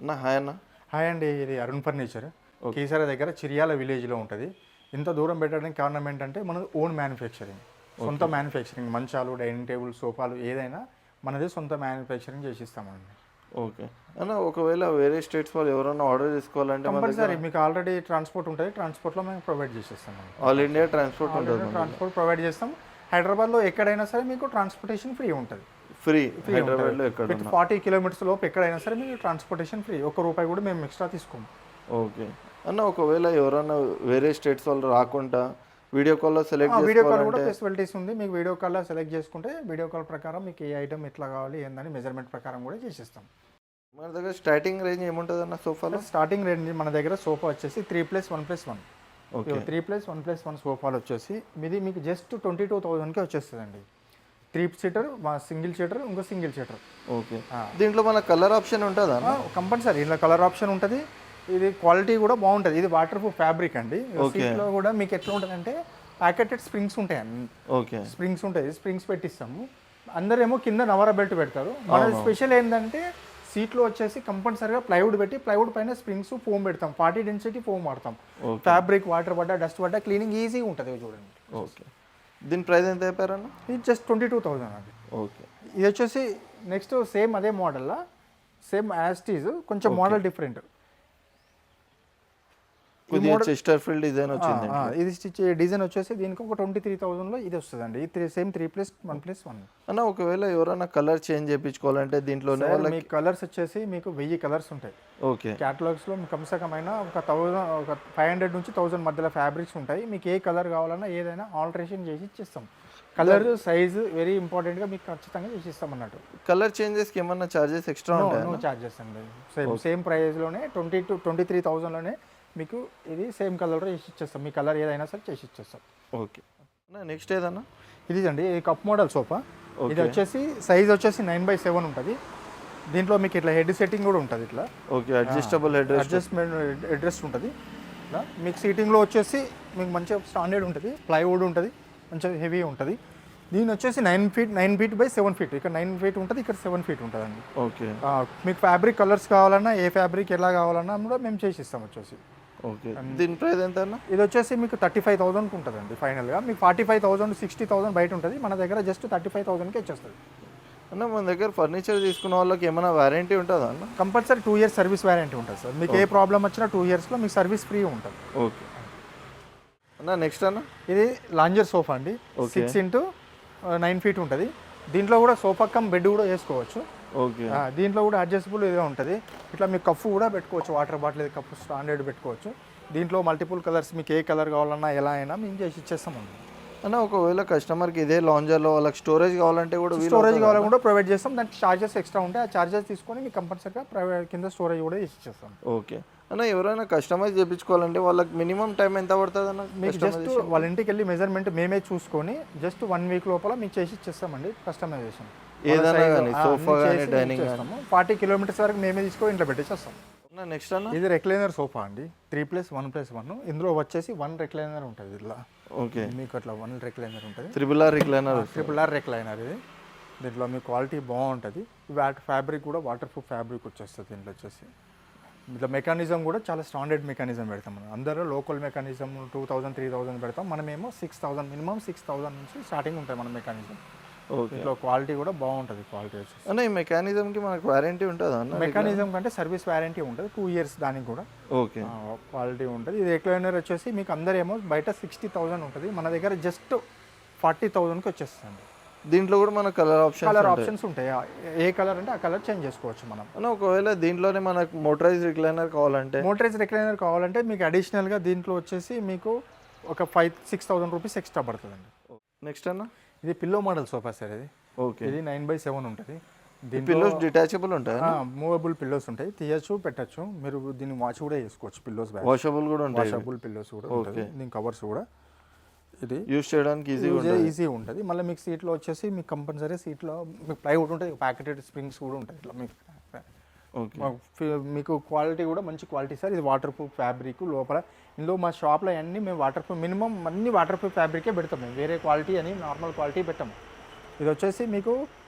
అన్న హాయ్ అన్న. హాయ్ అండి, ఇది అరుణ్ ఫర్నిచర్ కీసర దగ్గర చిరియాల విలేజ్లో ఉంటుంది. ఇంత దూరం పెట్టడానికి కారణం ఏంటంటే మనది ఓన్ మ్యానుఫ్యాక్చరింగ్, సొంత మ్యానుఫ్యాక్చరింగ్. మంచాలు, డైనింగ్ టేబుల్, సోఫాలు ఏదైనా మనది సొంత మ్యానుఫ్యాక్చరింగ్ చేసిస్తామండి. ఓకే అన్న, ఒకవేళ వేరే స్టేట్స్ వాళ్ళు ఎవరైనా ఆర్డర్ చేసుకోవాలంటే కంపల్సరీ మీకు ఆల్రెడీ ట్రాన్స్పోర్ట్ ఉంటుంది, ట్రాన్స్పోర్ట్లో మేము ప్రొవైడ్ చేసేస్తామండి. ఆల్ ఇండియా ట్రాన్స్పోర్ట్ ఉంటుంది. ట్రాన్స్పోర్ట్ ప్రొవైడ్ చేస్తాం. హైదరాబాద్లో ఎక్కడైనా సరే మీకు ట్రాన్స్పోర్టేషన్ ఫ్రీ ఉంటుంది. ఫ్రీ హైదరాబాద్లో ఎక్కడ 40 కిలోమీటర్స్ లోపు ఎక్కడైనా సరే మీకు ట్రాన్స్పోర్టేషన్ ఫ్రీ. ₹1 కూడా మేము ఎక్స్ట్రా తీసుకోము. ఓకే అన్న, ఒకవేళ ఎవరైనా వేరే స్టేట్స్ వాళ్ళు రాకుండా వీడియో కాల్లో సెలెక్ట్ వీడియో కాల్ కూడా ఫెసిలిటీస్ ఉంది. మీకు వీడియో కాల్లో సెలెక్ట్ చేసుకుంటే వీడియో కాల్ ప్రకారం మీకు ఏ ఐటమ్ ఎట్లా కావాలి ఏందని మెజర్మెంట్ ప్రకారం కూడా చేసిస్తాం. మన దగ్గర స్టార్టింగ్ రేంజ్ ఏముంటుంది అన్న సోఫాలో? స్టార్టింగ్ రేంజ్ మన దగ్గర సోఫా వచ్చేసి 3+1+1. ఓకే 3+1+1 సోఫాలు వచ్చేసి మీది మీకు జస్ట్ 22,000కి వచ్చేస్తుందండి. 3 సీటర్, సింగిల్ సీటర్, ఇంకో సింగిల్ సీటర్. ఓకే, దీంట్లో మన కలర్ ఆప్షన్ ఉంటుందా? కంపల్సరీ ఇందులో కలర్ ఆప్షన్ ఉంటుంది. ఇది క్వాలిటీ కూడా బాగుంటుంది. ఇది వాటర్ ప్రూఫ్ ఫ్యాబ్రిక్ అండి. సీట్లో కూడా మీకు ఎట్లా ఉంటుంది అంటే ప్యాకెటెడ్ స్ప్రింగ్స్ ఉంటాయి. ఓకే, స్ప్రింగ్స్ ఉంటాయి, స్ప్రింగ్స్ పెట్టిస్తాము. అందరేమో కింద నవరా బెల్ట్ పెడతారు. మన స్పెషల్ ఏంటంటే సీట్లో వచ్చేసి కంపల్సరీగా ప్లైవుడ్ పెట్టి ప్లైవుడ్ పైన స్ప్రింగ్స్ ఫోమ్ పెడతాం. 40 డెన్సిటీ ఫోమ్ వాడతాం. ఫ్యాబ్రిక్ వాటర్ పడ్డా డస్ట్ పడ్డా క్లీనింగ్ ఈజీగా ఉంటుంది చూడండి. ఓకే, దీని ప్రైస్ ఎంత అయిపోయారన్న? ఇది జస్ట్ 22,000 అండి. ఓకే, ఇది వచ్చేసి నెక్స్ట్ సేమ్ అదే మోడల్లా, సేమ్ యాస్టీజ్, కొంచెం మోడల్ డిఫరెంట్. కొద్దిగా చెస్టర్ ఫీల్డ్ డిజైన్ వచ్చింది. ఇది డిజైన్ వచ్చేసి దీనికి ఒక 23,000లో ఇది వస్తుందండి. ఇది సేమ్ 3+1+1. అన్న, ఒకవేళ ఎవరైనా కలర్ చేంజ్ చేయించుకోవాలంటే దీంట్లోనే మీ కలర్స్ వచ్చేసి మీకు 1000 కలర్స్ ఉంటాయి. ఓకే, క్యాటలాగ్స్లో కమ్సకమైన ఒక 500 నుంచి 1000 మధ్యలో ఫ్యాబ్రిక్స్ ఉంటాయి. మీకు ఏ కలర్ కావాలన్నా ఏదైనా ఆల్టరేషన్ చేసి ఇచ్చేస్తాం. కలర్ సైజు వెరీ ఇంపార్టెంట్గా మీకు ఖచ్చితంగా చేసి ఇస్తాం అన్నట్టు. కలర్ చేంజెస్కి ఏమన్నా చార్జెస్ ఎక్స్ట్రా ఉంటాయి? నో చార్జెస్ అండి. సేమ్ ప్రైస్లోనే 23,000లోనే మీకు ఇది సేమ్ కలర్లో చేసి ఇచ్చేస్తాం. మీ కలర్ ఏదైనా సరే చేసి ఇచ్చేస్తాం. ఓకే, నెక్స్ట్ ఏదన్నా? ఇది అండి కప్ మోడల్ సోఫా. ఇది వచ్చేసి సైజ్ వచ్చేసి 9/7 ఉంటుంది. దీంట్లో మీకు ఇట్లా హెడ్ సెట్టింగ్ కూడా ఉంటుంది. ఇట్లా okay, adjustable adjustment head rest ఉంటుంది. ఇట్లా మీకు సీటింగ్లో వచ్చేసి మీకు మంచిగా స్టాండర్డ్ ఉంటుంది. ప్లైవుడ్ ఉంటుంది, మంచిగా హెవీ ఉంటుంది. దీని వచ్చేసి 9 feet by 7 feet. ఇక్కడ 9 feet ఉంటుంది, ఇక్కడ 7 feet ఉంటుందండి. ఓకే, మీకు ఫ్యాబ్రిక్ కలర్స్ కావాలన్నా ఏ ఫ్యాబ్రిక్ ఎలా కావాలన్నా కూడా మేము చేసి ఇస్తాం వచ్చేసి. ఓకే, దీని ప్రైస్ ఎంత అన్న? ఇది వచ్చేసి మీకు 35,000కి ఉంటుందండి ఫైనల్గా. మీకు 45,000 60,000 బయట ఉంటుంది. మన దగ్గర జస్ట్ 35,000కి వచ్చేస్తుంది. అన్న, మన దగ్గర ఫర్నిచర్ తీసుకున్న వాళ్ళకి ఏమైనా వారంటీ ఉంటుందా అన్న? కంపల్సరీ 2 years సర్వీస్ వారంటీ ఉంటుంది సార్. మీకు ఏ ప్రాబ్లం వచ్చినా 2 yearsలో మీకు సర్వీస్ ఫ్రీ ఉంటుంది. ఓకే అన్న, నెక్స్ట్ అన్న? ఇది లాంజర్ సోఫా అండి. 6x9 feet ఉంటుంది. దీంట్లో కూడా సోఫా కమ్ బెడ్ కూడా వేసుకోవచ్చు. ఓకే, దీంట్లో కూడా అడ్జస్టబుల్ ఇదిగా ఉంటుంది. ఇట్లా మీకు కప్పు కూడా పెట్టుకోవచ్చు, వాటర్ బాటిల్ కప్పు స్టాండర్డ్ పెట్టుకోవచ్చు. దీంట్లో మల్టిపుల్ కలర్స్ మీకు ఏ కలర్ కావాలన్నా ఎలా అయినా మేము చేసి ఇచ్చేస్తామండి. అన్న, ఒకవేళ కస్టమర్కి ఇదే లాంజర్లో వాళ్ళకి స్టోరేజ్ కావాలంటే కూడా స్టోరేజ్ కావాలని కూడా ప్రొవైడ్ చేస్తాం. దానికి చార్జెస్ ఎక్స్ట్రా ఉంటాయి. ఆ చార్జెస్ తీసుకొని మీకు కంపల్సరీగా ప్రైవేట్ కింద స్టోరేజ్ కూడా ఇచ్చేస్తాం. ఓకే అన్న, ఎవరైనా కస్టమైజ్ చేయించుకోవాలంటే వాళ్ళకి మినిమం టైం ఎంత పడుతుంది అన్న? మీకు జస్ట్ వాళ్ళ ఇంటికి వెళ్ళి మెజర్మెంట్ మేమే చూసుకొని జస్ట్ 1 week లోపల మీకు చేసి ఇచ్చేస్తామండి. కస్టమైజేషన్ ఏదైనా కానీ సోఫా కానీ డైనింగ్ కానీ 40 kilometers వరకు మేమే తీసుకొని ఇంట్లో పెట్టేసేస్తాం. నెక్స్ట్ అన్న? ఇది రెక్లైనర్ సోఫా అండి. 3+1+1. ఇందులో వచ్చేసి 1 రెక్లైనర్ ఉంటుంది. ఇట్లా ఓకే, మీకు అట్లా 1 రెక్లైనర్ ఉంటుంది. RRR recliner. RRR రెక్లైనర్ ఇది. దీంట్లో మీ క్వాలిటీ బాగుంటుంది. ఫ్యాబ్రిక్ కూడా వాటర్ ప్రూఫ్ ఫ్యాబ్రిక్ వచ్చేస్తుంది. దీంట్లో వచ్చేసి ఇట్లా మెకానిజం కూడా చాలా స్టాండర్డ్ మెకానిజం పెడతాం. మనం అందరూ లోకల్ మెకానిజం 2,000 3,000 పెడతాం. మనమేమో 6,000 మినిమం 6,000 నుంచి స్టార్టింగ్ ఉంటుంది మన మెకానిజం. ఓకే, ఇట్లా క్వాలిటీ కూడా బాగుంటుంది. క్వాలిటీ వచ్చేసి అన్న, ఈ మెకానిజంకి మనకు వారంటీ ఉంటుందా అన్న? మెకానిజం కంటే సర్వీస్ వారంటీ ఉంటుంది. 2 years దానికి కూడా. ఓకే, క్వాలిటీ ఉంటుంది. ఇది రెక్లైనర్ వచ్చేసి మీకు అందరేమో బయట 60,000 ఉంటుంది. మన దగ్గర జస్ట్ 40,000కి వచ్చేస్తుంది. దీంట్లో కూడా మన కలర్ ఆప్షన్స్ ఉంటాయి. ఏ కలర్ అంటే ఆ కలర్ చేంజ్ చేసుకోవచ్చు మనం. అన్న, ఒకవేళ దీంట్లోనే మనకు మోటరైజ్ రిక్లైనర్ కావాలంటే మీకు అడిషనల్గా దీంట్లో వచ్చేసి మీకు ఒక 5,000-6,000 రూపీస్ ఎక్స్ట్రా పడుతుందండి. నెక్స్ట్ అన్న? ఇది పిల్లో మోడల్ సోఫా సార్. ఇది ఓకే, ఇది 9/7 ఉంటుంది. పిల్లోస్ డిటాచబుల్ ఉంటాయి, మూవబుల్ పిల్లోస్ ఉంటాయి. తీయచ్చు, పెట్టచ్చు. మీరు దీన్ని వాష్ కూడా చేసుకోవచ్చు. పిల్లోస్ వాషబుల్ కూడా ఉంటాయి. వాషబుల్ పిల్లోస్ కూడా ఉంటాయి. దీని కవర్స్ కూడా ఇది యూస్ చేయడానికి ఈజీ ఉంటుంది. మళ్ళీ మీకు సీట్లో వచ్చేసి మీకు కంపల్సరీ సీట్లో మీకు ప్లైవుడ్ ఉంటుంది, ప్యాకెటెడ్ స్ప్రింగ్స్ కూడా ఉంటాయి. ఇట్లా మీకు మీకు క్వాలిటీ కూడా మంచి క్వాలిటీ సార్. ఇది వాటర్ ప్రూఫ్ ఫ్యాబ్రిక్ లోపల. ఇందులో మా షాప్లో అన్నీ మేము వాటర్ ప్రూఫ్ మినిమం అన్ని వాటర్ ప్రూఫ్ ఫ్యాబ్రికే పెడతాం. మేము వేరే క్వాలిటీ అని నార్మల్ క్వాలిటీ పెట్టాము. ఇది వచ్చేసి మీకు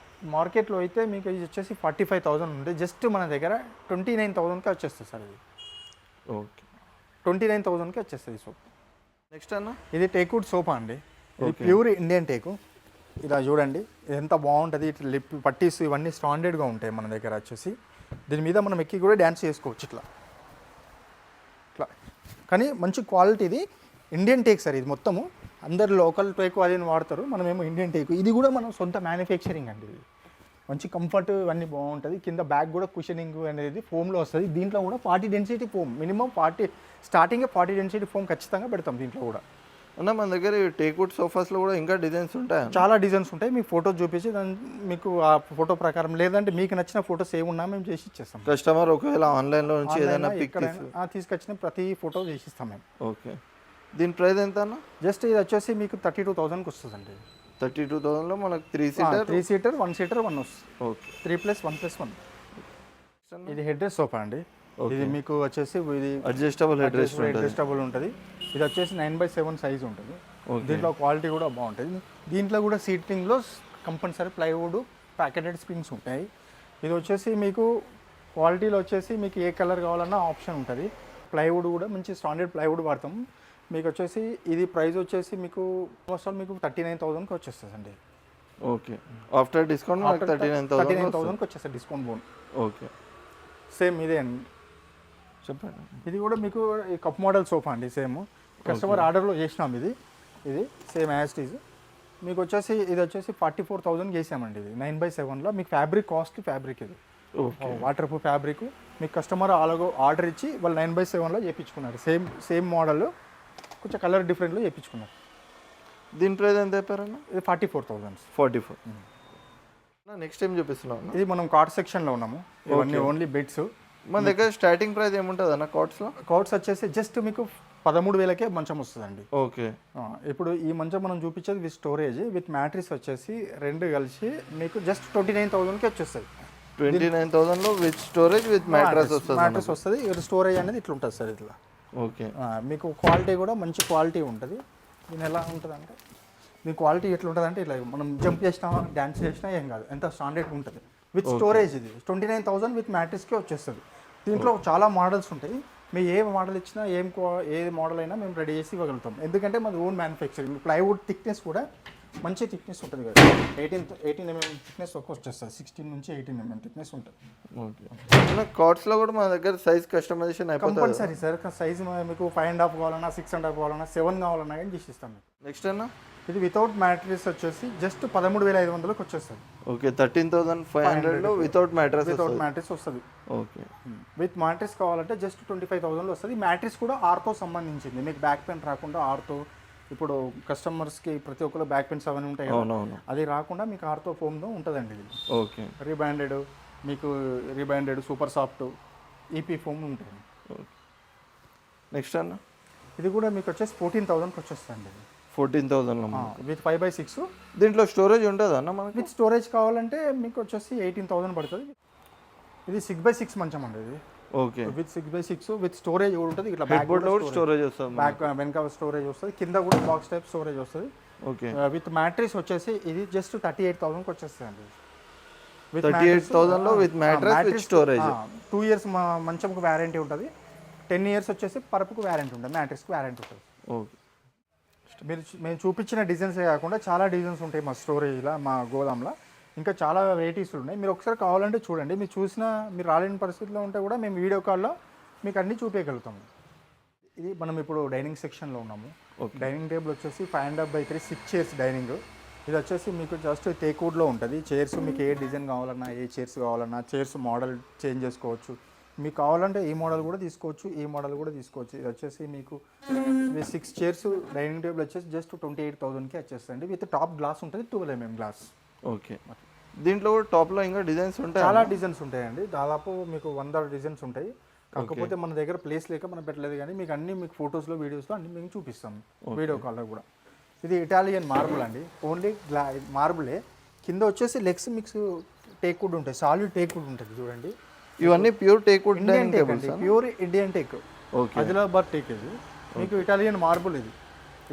మార్కెట్లో అయితే మీకు ఇది వచ్చేసి 45,000 ఉంది, జస్ట్ మన దగ్గర 29,000కి వచ్చేస్తుంది సార్ ఇది. ఓకే 29,000కి వచ్చేస్తుంది సోప్. నెక్స్ట్ అన్న ఇది టేక్వుడ్ సోఫా అండి, ఇది ప్యూర్ ఇండియన్ టేకు. ఇలా చూడండి ఇది ఎంత బాగుంటుంది, ఇట్లా లిప్ పట్టీస్ ఇవన్నీ స్టాండర్డ్గా ఉంటాయి మన దగ్గర వచ్చేసి. దీని మీద మనం ఎక్కి కూడా డ్యాన్స్ చేసుకోవచ్చు ఇట్లా ఇట్లా. కానీ మంచి క్వాలిటీది ఇండియన్ టేక్ సార్ ఇది మొత్తము. అందరు లోకల్ టేకు అది వాడతారు, మనమేమో ఇండియన్ టేకు. ఇది కూడా మనం సొంత మ్యానుఫ్యాక్చరింగ్ అండి. ఇది మంచి కంఫర్ట్ ఇవన్నీ బాగుంటుంది. కింద బ్యాగ్ కూడా కుషనింగ్ అనేది ఫోమ్లో వస్తుంది. దీంట్లో కూడా 40 డెన్సిటీ ఫోమ్, మినిమం 40 స్టార్టింగే 40 డెన్సిటీ ఫోమ్ ఖచ్చితంగా పెడతాం దీంట్లో కూడా. అన్న మన దగ్గర టేక్వుడ్ సోఫాస్లో కూడా ఇంకా డిజైన్స్ ఉంటాయి, చాలా డిజైన్స్ ఉంటాయి. మీకు ఫోటో చూపించి దాన్ని మీకు ఆ ఫోటో ప్రకారం, లేదంటే మీకు నచ్చిన ఫోటోస్ ఏమున్నా మేము చేసి ఇచ్చేస్తాం. కస్టమర్ ఒకవేళ ఆన్లైన్లో నుంచి ఏదైనా పిక్ తీసుకొచ్చిన ప్రతి ఫోటో చేసి ఇస్తాం మేము. ఓకే దీని ప్రైస్ ఎంత అన్న? జస్ట్ ఇది వచ్చేసి మీకు 32,000కి వస్తుందండి. 32,000లో మనకు 3 సీటర్ 1 సీటర్ 1 వస్తుంది. ఓకే 3+1+1. ఇది హెడ్ రెస్ట్ సోఫా అండి. ఇది మీకు వచ్చేసి ఇది అడ్జస్టబుల్ హెడ్ రెస్ట్ అడ్జస్టబుల్ ఉంటుంది. ఇది వచ్చేసి 9/7 సైజ్ ఉంటుంది. దీంట్లో క్వాలిటీ కూడా బాగుంటుంది. దీంట్లో కూడా సీటింగ్లో కంపల్సరీ ప్లైవుడ్ ప్యాకెటెడ్ స్ప్రింగ్స్ ఉంటాయి. ఇది వచ్చేసి మీకు క్వాలిటీలో వచ్చేసి మీకు ఏ కలర్ కావాలన్నా ఆప్షన్ ఉంటుంది. ప్లైవుడ్ కూడా మంచి స్టాండర్డ్ ప్లైవుడ్ వాడతాం. మీకు వచ్చేసి ఇది ప్రైస్ వచ్చేసి మీకు ఆల్మోస్ట్ మీకు 39,000కి వచ్చేస్తుంది అండి. ఓకే ఆఫ్టర్ డిస్కౌంట్ 39,000కి వచ్చేస్తుంది డిస్కౌంట్ బోన్. ఓకే సేమ్ ఇదే అండి, చెప్పండి. ఇది కూడా మీకు ఈ కప్ మోడల్ సోఫా అండి. సేమ్ కస్టమర్ ఆర్డర్లో చేసినాం. ఇది సేమ్ యాజ్ ఇట్ ఈజ్. మీకు వచ్చేసి ఇది వచ్చేసి 44,000 చేసామండి. ఇది 9/7లో మీకు ఫ్యాబ్రిక్ కాస్ట్లీ ఫ్యాబ్రిక్. ఇది వాటర్ ప్రూఫ్ ఫ్యాబ్రిక్. మీకు కస్టమర్ అలాగో ఆర్డర్ ఇచ్చి వాళ్ళు 9/7లో చేయించుకున్నారు. సేమ్ మోడల్, కొంచెం కలర్ డిఫరెంట్లో చేయించుకున్నారు. దీని ప్రైస్ ఎంత చెప్పారన్న? ఇది 44,000. 44. నెక్స్ట్ టైం చూపిస్తున్నాం. ఇది మనం కార్డ్ సెక్షన్లో ఉన్నాము. ఇవన్నీ ఓన్లీ బెడ్స్. మన దగ్గర స్టార్టింగ్ ప్రైస్ ఏముంటుంది అన్న కార్డ్స్లో? కార్డ్స్ వచ్చేసి జస్ట్ మీకు 13,000కే మంచం వస్తుందండి. ఓకే ఇప్పుడు ఈ మంచం మనం చూపించేది విత్ స్టోరేజ్ విత్ మ్యాట్రిస్ వచ్చేసి రెండు కలిసి మీకు జస్ట్ 29,000కి వచ్చేస్తుంది. 29,000లో విత్ స్టోరేజ్ విత్ మ్యాట్రెస్ వస్తుంది. మ్యాట్రిస్ వస్తుంది. స్టోరేజ్ అనేది ఇట్లా ఉంటుంది సార్ ఇట్లా. ఓకే మీకు క్వాలిటీ కూడా మంచి క్వాలిటీ ఉంటుంది. దీని ఎలా ఉంటుంది అంటే మీ క్వాలిటీ ఎట్లా ఉంటుంది అంటే ఇట్లా మనం జంప్ చేసినా డ్యాన్స్ చేసినా ఏం కాదు, ఎంత స్టాండర్డ్ ఉంటుంది. విత్ స్టోరేజ్ ఇది 29,000 విత్ మ్యాట్రిస్కే వచ్చేస్తుంది. దీంట్లో చాలా మోడల్స్ ఉంటాయి. మీరు ఏ మోడల్ ఇచ్చినా ఏ మోడల్ అయినా మేము రెడీ చేసి ఇవ్వగలుగుతాం. ఎందుకంటే మాది ఓన్ మ్యానుఫ్యాక్చరింగ్. ప్లైవుడ్ థిక్నెస్ కూడా మంచి థిక్నెస్ ఉంటుంది కదా. 18 mm థిక్నెస్ ఒక వచ్చేస్తుంది. 16 నుంచి 18 mm థిక్నెస్ ఉంటుంది. ఓకే కార్డ్స్లో కూడా మన దగ్గర సైజ్ కస్టమైజేషన్ అయిపోతుంది కంపల్సరీ సార్. సైజ్ మీకు 5.5 కావాలన్నా 6.5 కావాలన్నా 7 కావాలన్నా కానీ చేసిస్తాం. నెక్స్ట్ అన్న ఇది వితౌట్ మ్యాట్రిస్ వచ్చేసి జస్ట్ 13,500కి వచ్చేస్తుంది. ఓకే 13,500లో వితౌట్ మ్యాట్రెస్ వస్తుంది. ఓకే విత్ మ్యాట్రిస్ కావాలంటే జస్ట్ 25,000లో వస్తుంది. మ్యాట్రిస్ కూడా ఆర్తో సంబంధించింది. మీకు బ్యాక్ పెయిన్ రాకుండా ఆర్తో, ఇప్పుడు కస్టమర్స్కి ప్రతి ఒక్కరు బ్యాక్ పెయిన్స్ అవన్నీ ఉంటాయి కదా, అది రాకుండా మీకు ఆర్తో ఫోమ్లో ఉంటుందండి. ఇది okay rebonded super soft E P foam ఉంటుంది. నెక్స్ట్ అన్న ఇది కూడా మీకు వచ్చేసి 14,000కి వచ్చేస్తుంది. 14,000లో విత్ 5/6. దీంట్లో స్టోరేజ్ ఉంటుంది అన్న మనకి? విత్ స్టోరేజ్ కావాలంటే మీకు వచ్చేసి 18,000 పడుతుంది. ఇది 6/6 మంచం అండి. ఇది ఓకే విత్ 6/6 విత్ స్టోరేజ్ కూడా ఉంటుంది. ఇట్లా బ్యాక్ బోర్డ్ లో స్టోరేజ్ వస్తుంది, బ్యాక్ వెనక స్టోరేజ్ వస్తుంది, కింద కూడా బాక్స్ టైప్ స్టోరేజ్ వస్తుంది. ఓకే విత్ మ్యాట్రిస్ వచ్చేసి ఇది జస్ట్ 38,000కి వచ్చేస్తుంది అండి. 38,000లో with mattress with storage. 2 years మంచంకు వ్యారంటీ ఉంటుంది. 10 years వచ్చేసి పరుపుకు వ్యారంటీ ఉంటుంది, మ్యాట్రిస్కి వ్యారంటీ ఉంటుంది. ఓకే మేము చూపించిన డిజైన్సే కాకుండా చాలా డిజైన్స్ ఉంటాయి మా స్టోరేజ్లో, మా గోదాంలో. ఇంకా చాలా వెరైటీస్ ఉన్నాయి. మీరు ఒకసారి కావాలంటే చూడండి. మీరు చూసినా మీరు రాలేని పరిస్థితిలో ఉంటే కూడా మేము వీడియో కాల్లో మీకు అన్నీ చూపించగలుగుతాము. ఇది మనం ఇప్పుడు డైనింగ్ సెక్షన్లో ఉన్నాము. డైనింగ్ టేబుల్ వచ్చేసి 5.5/3 6 chairs డైనింగ్. ఇది వచ్చేసి మీకు జస్ట్ టేక్వుడ్లో ఉంటుంది. చైర్స్ మీకు ఏ డిజైన్ కావాలన్నా, ఏ చైర్స్ కావాలన్నా చైర్స్ మోడల్ చేంజ్ చేసుకోవచ్చు. మీకు కావాలంటే ఈ మోడల్ కూడా తీసుకోవచ్చు, ఈ మోడల్ కూడా తీసుకోవచ్చు. ఇది వచ్చేసి మీకు 6 chairs డైనింగ్ టేబుల్ వచ్చేసి జస్ట్ 28,000కి వచ్చేస్తుంది. విత్ టాప్ గ్లాస్ ఉంటుంది, 12 mm గ్లాస్. ఓకే దీంట్లో కూడా టాప్లో ఇంకా డిజైన్స్ ఉంటాయి, చాలా డిజైన్స్ ఉంటాయండి. దాదాపు మీకు 100 డిజైన్స్ ఉంటాయి. కాకపోతే మన దగ్గర ప్లేస్ లేక మనం పెట్టలేదు, కానీ మీకు అన్ని మీకు ఫొటోస్లో వీడియోస్లో అన్ని మేము చూపిస్తాం వీడియో కాల్లో కూడా. ఇది ఇటాలియన్ మార్బుల్ అండి. ఓన్లీ మార్బులే. కింద వచ్చేసి లెగ్స్ మిక్స్ టేక్వుడ్ ఉంటాయి, సాలిడ్ టేక్వుడ్ ఉంటుంది. చూడండి ఇవన్నీ ప్యూర్ టేక్వుడ్ ఇండియన్ టేక్ అండి, pure Indian teak. Adilabad take ఇది. మీకు ఇటాలియన్ మార్బుల్. ఇది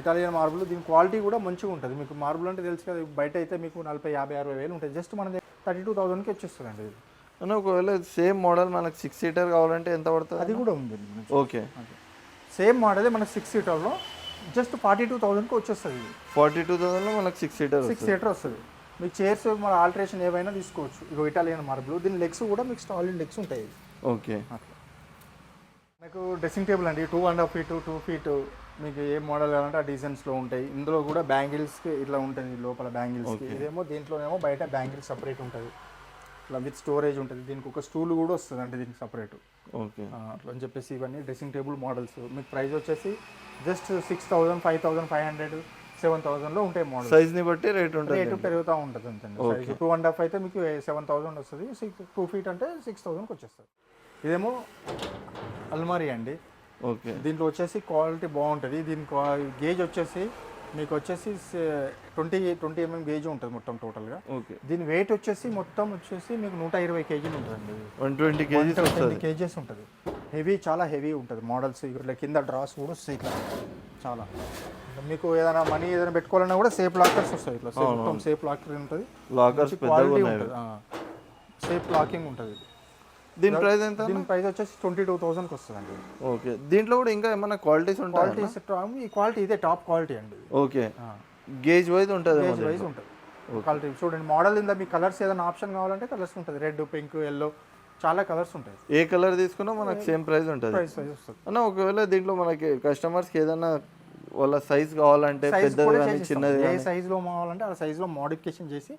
ఇటాలియన్ మార్బుల్. దీని క్వాలిటీ కూడా మంచిగా ఉంటుంది. మీకు మార్బుల్ అంటే తెలుసు కదా, బయట అయితే మీకు 40,000, 50,000, 60,000 ఉంటుంది. జస్ట్ మన దగ్గర 32,000కి వచ్చేస్తుందండి ఇది. అన్న ఒకవేళ సేమ్ మోడల్ మనకు 6 సీటర్ కావాలంటే ఎంత పడుతుంది? అది కూడా ఉంది. ఓకే, సేమ్ మోడలే మనకు 6 సీటర్లో జస్ట్ 42,000కి వచ్చేస్తుంది ఇది. 42,000లో మనకు 6 సీటర్ 6 సీటర్ వస్తుంది. మీకు చైర్స్ మన ఆల్టరేషన్ ఏవైనా తీసుకోవచ్చు. ఇగో ఇటాలియన్ మార్బుల్, దీని లెగ్స్ కూడా మీకు స్టాలిన్ లెగ్స్ ఉంటాయి. ఓకే, అట్లా మీకు డ్రెస్సింగ్ టేబుల్ అండి 2.5 feet 2 feet మీకు ఏ మోడల్ కావాలంటే ఆ డిజైన్స్లో ఉంటాయి. ఇందులో కూడా బ్యాంగిల్స్కి ఇట్లా ఉంటుంది లోపల బ్యాంగిల్స్కి. ఇదేమో దీంట్లోనేమో బయట బ్యాంగిల్ సపరేట్ ఉంటుంది, ఇట్లా విత్ స్టోరేజ్ ఉంటుంది. దీనికి ఒక స్టూల్ కూడా వస్తుంది అంటే దీనికి సపరేట్. ఓకే, అట్లా అని చెప్పేసి ఇవన్నీ డ్రెస్సింగ్ టేబుల్ మోడల్స్. మీకు ప్రైస్ వచ్చేసి జస్ట్ 6,000 5,500 7,000లో ఉంటాయి మోడల్. సైజ్ని బట్టి రేట్ ఉంటుంది, రేటు పెరుగుతూ ఉంటుంది అంతే. సైజ్ 2.5 అయితే మీకు 7,000 వస్తుంది. 2 feet అంటే 6,000కి వచ్చేస్తుంది. ఇదేమో అల్మారీ అండి. ఓకే, దీంట్లో వచ్చేసి క్వాలిటీ బాగుంటుంది. దీని గేజ్ వచ్చేసి మీకు వచ్చేసి 20 mm గేజ్ ఉంటుంది మొత్తం టోటల్గా. ఓకే, దీని వెయిట్ వచ్చేసి మొత్తం వచ్చేసి మీకు 120 kg ఉంటుందండి. 120 kgs కేజెస్ ఉంటుంది. హెవీ, చాలా హెవీ ఉంటుంది మోడల్స్. ఇట్లా కింద డ్రాస్ కూడా వస్తాయి ఇట్లా చాలా. మీకు ఏదైనా మనీ ఏదైనా పెట్టుకోవాలన్నా కూడా సేఫ్ లాకర్స్ వస్తాయి. ఇట్లా మొత్తం సేఫ్ లాకర్ ఉంటుంది. లాకర్స్ క్వాలిటీ ఉంటుంది, సేఫ్ లాకింగ్ ఉంటుంది. దీని ప్రైస్ ఎంత? దీని ప్రైస్ వచ్చేసి 22,000కి వస్తుందండి. ఓకే, దీంట్లో కూడా ఇంకా ఏమైనా క్వాలిటీస్ ఉంటాయి? క్వాలిటీస్ ఈ క్వాలిటీ ఇదే టాప్ క్వాలిటీ అండి. ఓకే, గేజ్ వైజ్ ఉంటుంది, గేజ్ వైజ్ ఉంటుంది క్వాలిటీ. చూడండి మోడల్ ఇందా మీ కలర్స్ ఏదైనా ఆప్షన్ కావాలంటే కలర్స్ ఉంటుంది. రెడ్, పింక్, ఎల్లో చాలా కలర్స్ ఉంటాయి. ఏ కలర్ తీసుకున్నా మనకు సేమ్ ప్రైస్ ఉంటుంది. ప్రైస్ వస్తుంది అన్న ఒకవేళ దీంట్లో మనకి కస్టమర్స్కి ఏదైనా వాళ్ళ సైజ్ కావాలంటే పెద్దది కానీ చిన్నది ఏ సైజులో కావాలంటే ఆ సైజులో మోడిఫికేషన్ చేసి,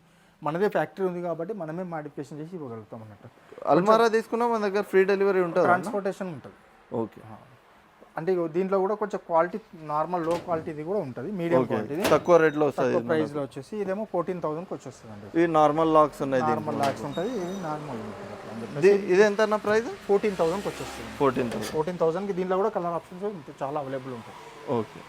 మనదే ఫ్యాక్టరీ ఉంది కాబట్టి మనమే మోడిఫికేషన్ చేసి ఇవ్వగలుగుతాం అన్నట్టు. అల్మారా తీసుకున్నా మన దగ్గర ఫ్రీ డెలివరీ ఉంటుంది, ట్రాన్స్పోర్టేషన్ ఉంటుంది. ఓకే, అంటే దీంట్లో కూడా కొంచెం క్వాలిటీ నార్మల్ లో క్వాలిటీది కూడా ఉంటుంది, మీడియం క్వాలిటీ తక్కువ రేట్లో వస్తుంది. ప్రైస్లో వచ్చేసి ఇదేమో 14,000కి వచ్చేస్తుంది అండి. ఇవి నార్మల్ లాక్స్ ఉన్నాయి, నార్మల్ లాక్స్ ఉంటుంది, నార్మల్ ఉంటుంది. ఇది ఎంత అన్న ప్రైస్? 14,000కి వచ్చేస్తుంది. 14,000. 14,000కి దీంట్లో కూడా కలర్ ఆప్షన్స్ చాలా అవైలబుల్ ఉంటాయి. ఓకే.